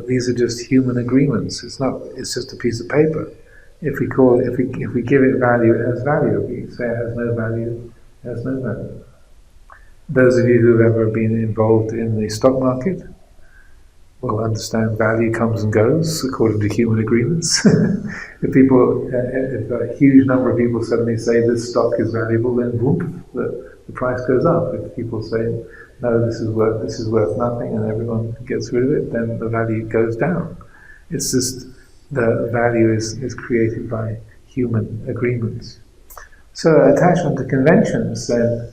These are just human agreements. It's just a piece of paper. If we give it value, it has value. If we say it has no value, it has no value. Those of you who have ever been involved in the stock market will understand value comes and goes according to human agreements. If a huge number of people suddenly say this stock is valuable, then whoop, the price goes up. If people say no, this is worth nothing, and everyone gets rid of it, then the value goes down. It's just the value is created by human agreements. So attachment to conventions then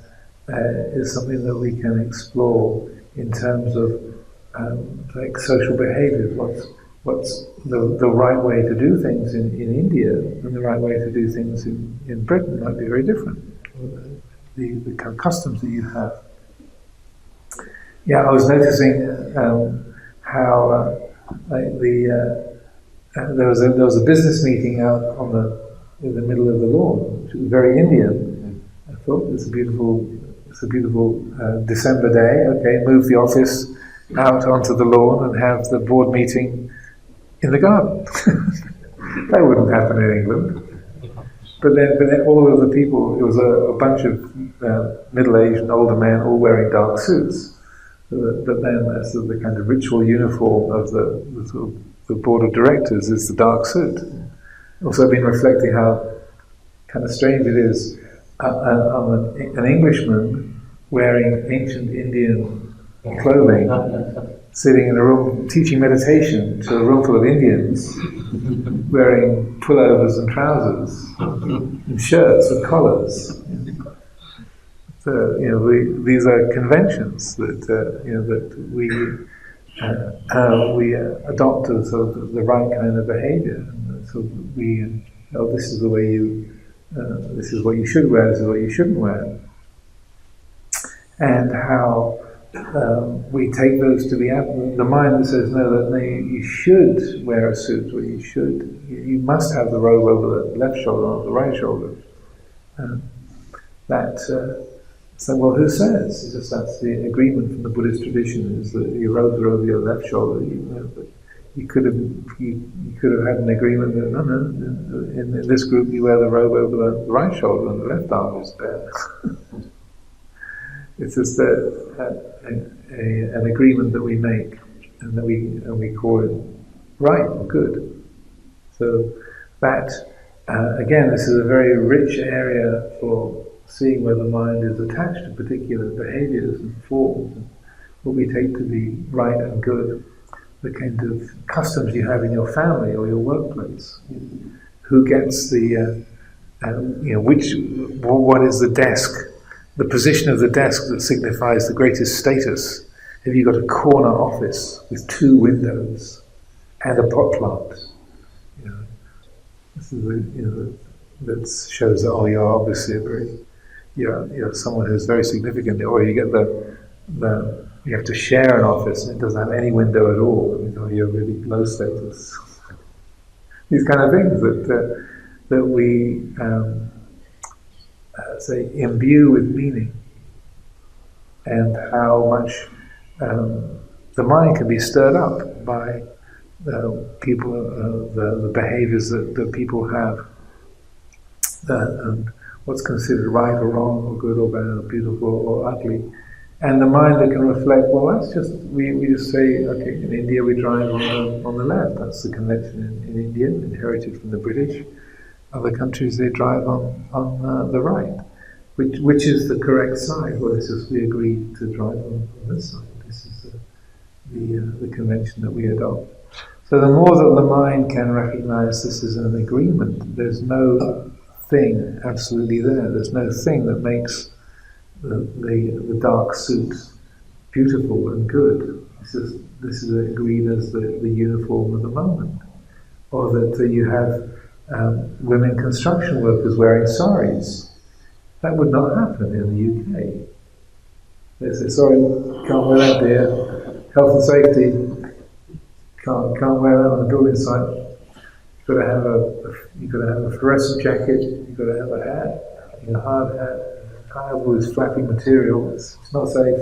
is something that we can explore in terms of like social behaviours. What's the right way to do things in India and the right way to do things in Britain might be very different. The kind of customs that you have. Yeah, I was noticing how there was a business meeting out in the middle of the lawn, which was very Indian. I thought it's a beautiful December day. Okay, move the office out onto the lawn and have the board meeting in the garden. That wouldn't happen in England. But then all of the people, it was a bunch of middle-aged and older men all wearing dark suits. But then that's the kind of ritual uniform of the board of directors is the dark suit. Also, I've been reflecting how kind of strange it is. I'm an Englishman wearing ancient Indian clothing, sitting in a room teaching meditation to a room full of Indians, wearing pullovers and trousers, and shirts with collars. So these are conventions that we adopt as sort of the right kind of behaviour. So this is the way this is what you should wear, this is what you shouldn't wear, and how we take those to be the mind that says no, you should wear a suit, or you must have the robe over the left shoulder, not the right shoulder. So, well, who says? It's just that's the agreement from the Buddhist tradition is that your robes are over your left shoulder. But you could have had an agreement that no, in this group you wear the robe over the right shoulder and the left arm is bare. It's just an agreement that we make, and that we call it right or good. So that again, this is a very rich area for seeing where the mind is attached to particular behaviours and forms, and what we take to be right and good, the kind of customs you have in your family or your workplace. Who gets what is the desk, the position of the desk that signifies the greatest status? Have you got a corner office with 2 windows and a pot plant? This is that shows that you're obviously you're someone who's very significant, or you get you have to share an office and it doesn't have any window at all. You're really low status. These kind of things that we say imbue with meaning, and how much the mind can be stirred up by people, the behaviours that people have, and what's considered right or wrong, or good or bad, or beautiful or ugly. And the mind that can reflect, well, that's just, we just say, okay, in India we drive on the left. That's the convention in India, inherited from the British. Other countries, they drive on the right. Which is the correct side? Well, it's just we agree to drive on this side. This is the convention that we adopt. So the more that the mind can recognize this is an agreement, there's no thing absolutely there. There's no thing that makes the dark suit beautiful and good. This is agreed as the uniform of the moment. Or that you have women construction workers wearing saris. That would not happen in the UK. They say, sorry, can't wear that, dear. Health and safety, can't wear that on the building site. You've got to have a fluorescent jacket. You've got to have a hat, a hard hat. Can't have all this flappy material. It's not safe,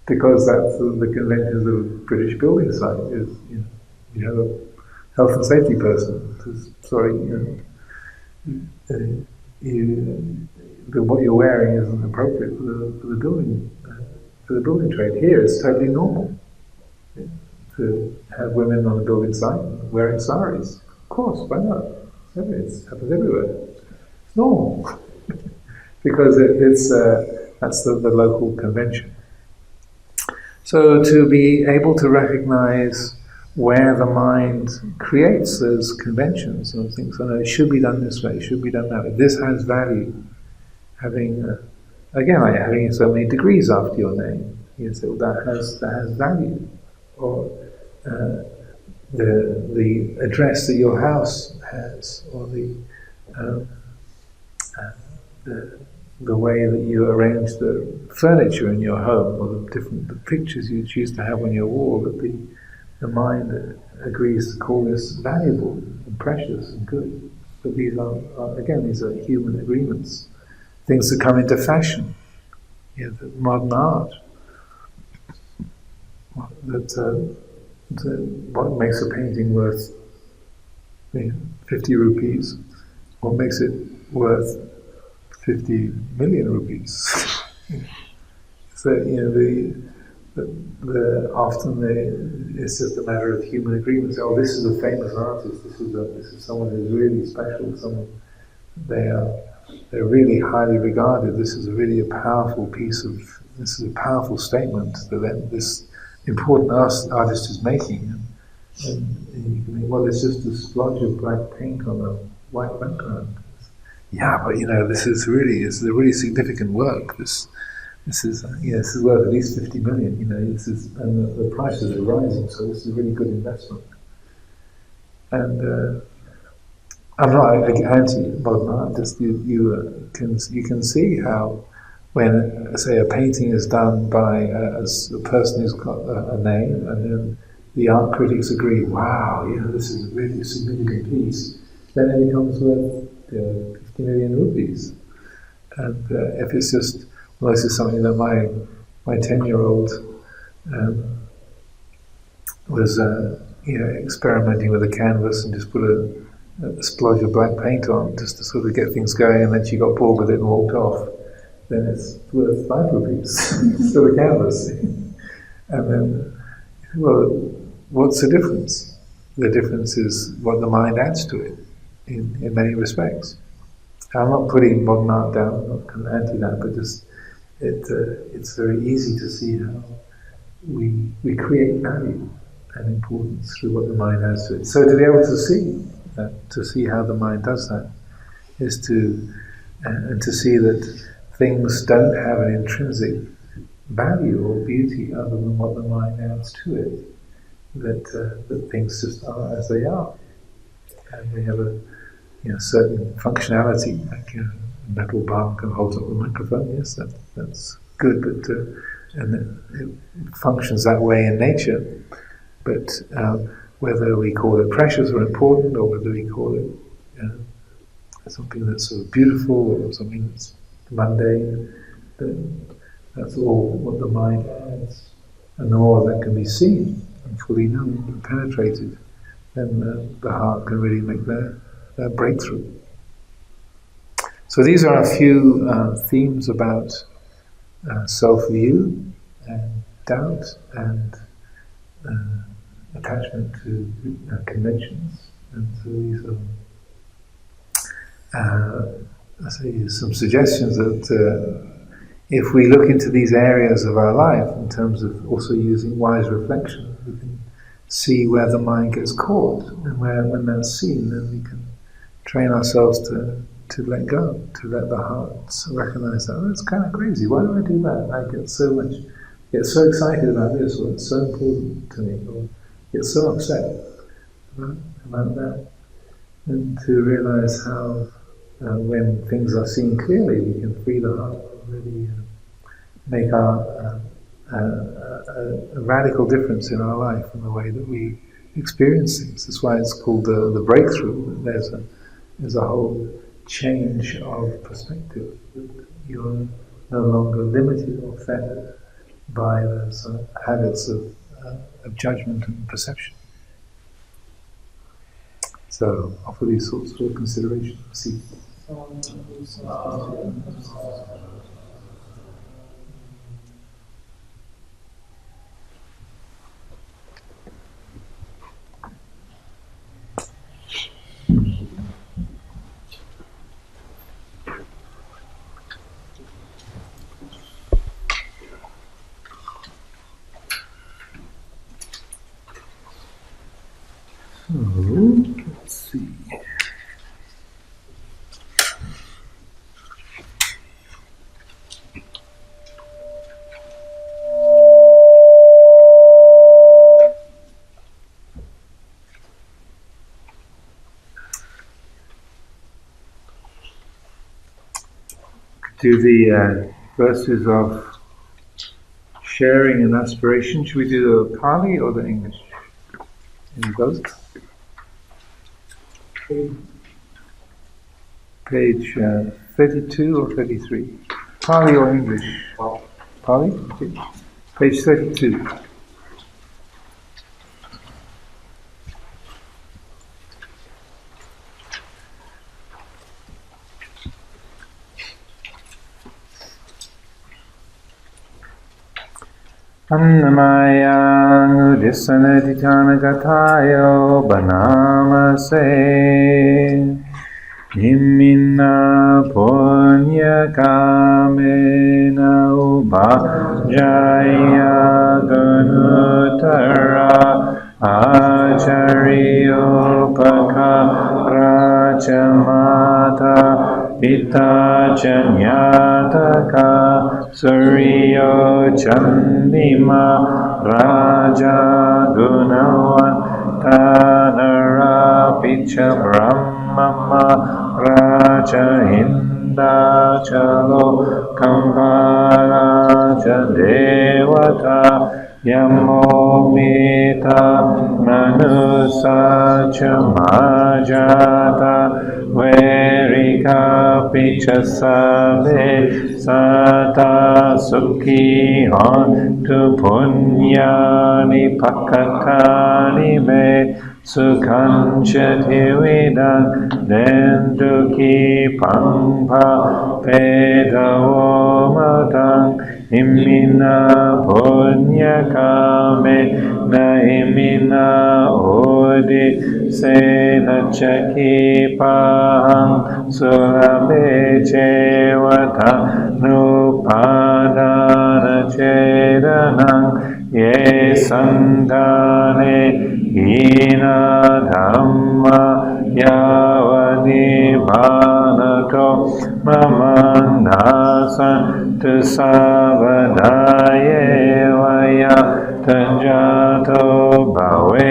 because that's the conventions of a British building site. Is you have a health and safety person. What you're wearing isn't appropriate for the building trade. Here, it's totally normal to have women on the building site wearing saris. Of course, why not? It happens everywhere. It's normal because that's the local convention. So to be able to recognize where the mind creates those conventions and thinks, oh no, it should be done this way, it should be done that way. This has value. Having, again, like having so many degrees after your name, you say, well, that has value. Or the address that your house has, or the way that you arrange the furniture in your home, or the pictures you choose to have on your wall, that the mind agrees to call this valuable and precious and good. But these are human agreements, things that come into fashion. The modern art, what makes a painting worth 50 rupees? What makes it worth 50 million rupees? So it's just a matter of human agreement. Oh, this is a famous artist. This is someone who's really special. They're really highly regarded. This is a powerful statement that this important artist is making. And you can think, well, it's just a splodge of black paint on a white background. Yeah, but this is a really significant work. This is worth at least 50 million. And the prices are rising, so this is a really good investment. And I'm not anti modern art. Just you can see how when, say, a painting is done by a person who's got a name, and then the art critics agree, wow, this is a really significant piece, then it becomes worth 50 million rupees. And if it's just, well, this is something that my 10-year-old was experimenting with a canvas and just put a splodge of black paint on just to sort of get things going, and then she got bored with it and walked off, then it's worth 5 rupees for the canvas. And then, well, what's the difference? The difference is what the mind adds to it in many respects. I'm not putting modern art down, I'm not kind of anti that, but just it's very easy to see how we create value and importance through what the mind adds to it. So to be able to see how the mind does that, is to see that things don't have an intrinsic value or beauty other than what the mind adds to it. That things just are as they are, and they have a certain functionality, like a metal bar can hold up the microphone. Yes, that's good, but and it functions that way in nature. But whether we call it precious or important, or whether we call it something that's sort of beautiful or something that's mundane, then that's all what the mind adds. And the more that can be seen and fully known and penetrated, then the heart can really make that breakthrough. So these are a few themes about self-view and doubt and attachment to conventions. And so these are some suggestions that if we look into these areas of our life in terms of also using wise reflection, we can see where the mind gets caught, and when that's seen, then we can train ourselves to let go, to let the heart recognize that. Oh, that's kind of crazy. Why do I do that? I get so excited about this, or it's so important to me, or get so upset about that. And to realize how when things are seen clearly, we can free the heart and really make a radical difference in our life and the way that we experience things. That's why it's called the breakthrough. There's a whole change of perspective. You're no longer limited or fettered by those habits of judgment and perception. So, offer these thoughts for consideration. See. Let's see. Do the verses of sharing and aspiration. Should we do the Pali or the English? In both? Page 32 or 33? Pali or English? Pali? Okay. Page 32. Annamaya Udisanaditana Gatayo Banamase Nimina Punya Kamena Ubhajaya Ganutara Acharyo Pakara Chamata Pita Chanyataka Suryo Chandima Raja Gunawan Tanara Picha Brahmama Raja Inda Chalo Kambala Devata Yamo Mita Manusa Chamajata Verika Pichasabe Sata Sukhi Hontu Punyani Pakatani Me Sukhanchati Vidang Denduki Pangpa Pedavo Matang Imina Punya Kame Na Imina Odi Sena Chaki Pahang Sulabe Chevata Nupadana Chedanang Ye Sandane Ina Dhamma Yavani Bhanato Mamanasan Tu Savadaye Vaya Tanjato Bhave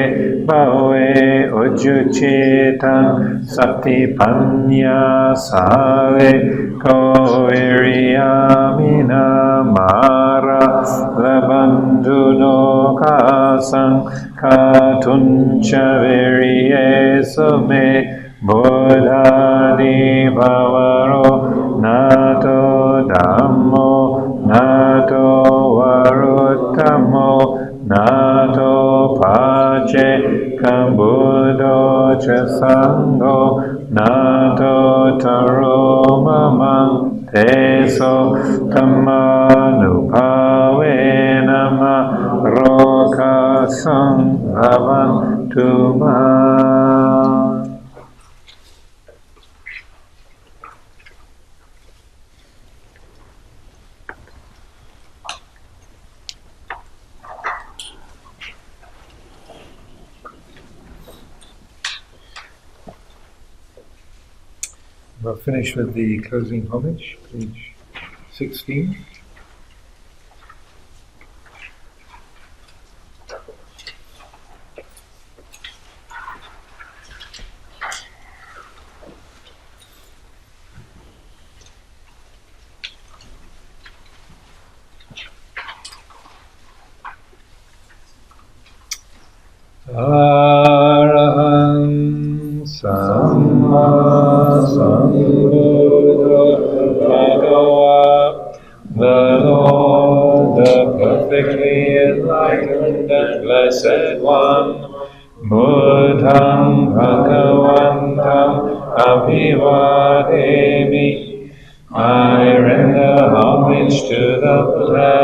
Ujuchitan Sakti Panya Save Koviriyamina Mara Labandhuno Kasang Katuncha Viriye Sume Buddhadi Bhavaro Nato Dhammo Nato Varuttamo Nato Pace Kambuddho Chasango Nato Taro Mamang Teso Tamanupave Nama Roka Sanghavan Tuma. We'll finish with the closing homage, page 16. Arahant Samma Sambuddha Bhagava, the Lord, the perfectly enlightened and blessed one, Buddham Bhagavantam Abhivademi. I render homage to the Buddha,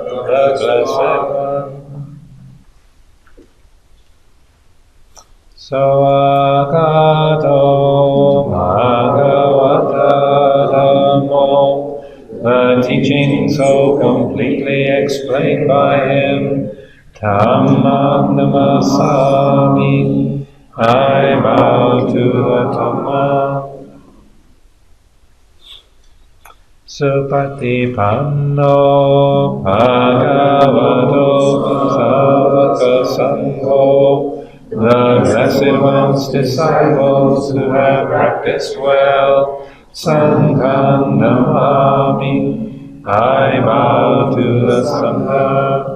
the blessed one. Sawakato Bhagavata Dhammo, the teaching so completely explained by him, Dhammam Namasami, I bow to the Dhamma. Supatipanno Bhagavato Sāvaka Sangho. The Blessed One's disciples who have practiced well, Sangham Namami. I bow to the Sangha.